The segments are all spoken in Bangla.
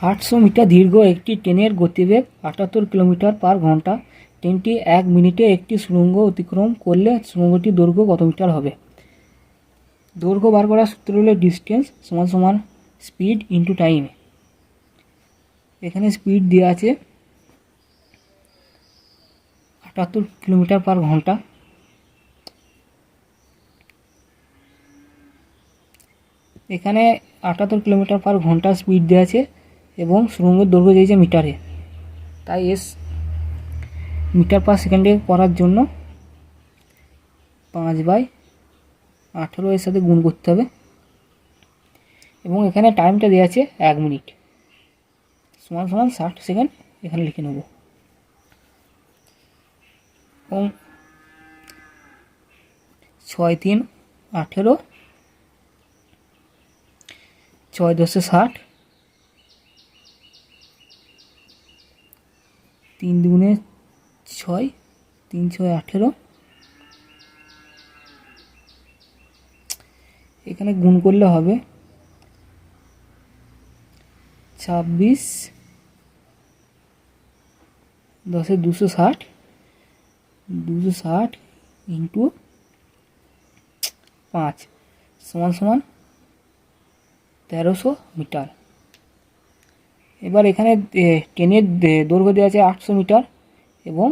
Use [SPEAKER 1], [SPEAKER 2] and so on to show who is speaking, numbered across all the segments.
[SPEAKER 1] 800 মিটার দীর্ঘ একটি ট্রেনের গতিবেগ 78 কিলোমিটার পার ঘন্টা। ট্রেনটি 1 মিনিটে একটি সুড়ঙ্গ অতিক্রম করলে সুড়ঙ্গটির দৈর্ঘ্য কত মিটার হবে? দৈর্ঘ্য বার করার সূত্র হলো ডিস্টেন্স সমান সমান স্পিড ইন্টু টাইম। এখানে স্পিড দেওয়া আছে 78 কিলোমিটার পার ঘন্টা। এখানে 78 কিলোমিটার পার ঘন্টা স্পিড দেওয়া আছে এবং সুড়ঙ্গের দৈর্ঘ্য দিয়েছে মিটারে, তাই এস মিটার পার সেকেন্ডে করার জন্য 5/18 এর সাথে গুণ করতে হবে এবং এখানে টাইমটা দেওয়া আছে 1 মিনিট সমান সমান 60 সেকেন্ড এখানে লিখে নেব। এবং 6 × 3 = 18, 6 × 10 = 60, 3 × 2 = 6, 3 × 6 = 18। এখানে গুণ করলে হবে 26, 10 × 260, 260 × 5 সমান সমান 1300 মিটার। এবার এখানে ট্রেনের দৈর্ঘ্য দেওয়া আছে 800 মিটার এবং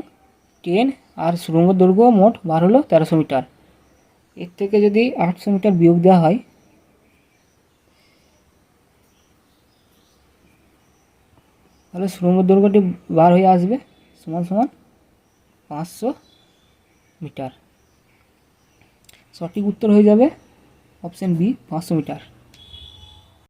[SPEAKER 1] ট্রেন আর সুড়ঙ্গের দৈর্ঘ্য মোট বার হলো 1300 মিটার। এর থেকে যদি 800 মিটার বিয়োগ দেওয়া হয় তাহলে সুড়ঙ্গের দৈর্ঘ্যটি বার হয়ে আসবে সমান সমান 500 মিটার। সঠিক উত্তর হয়ে যাবে অপশন বি, 500 মিটার।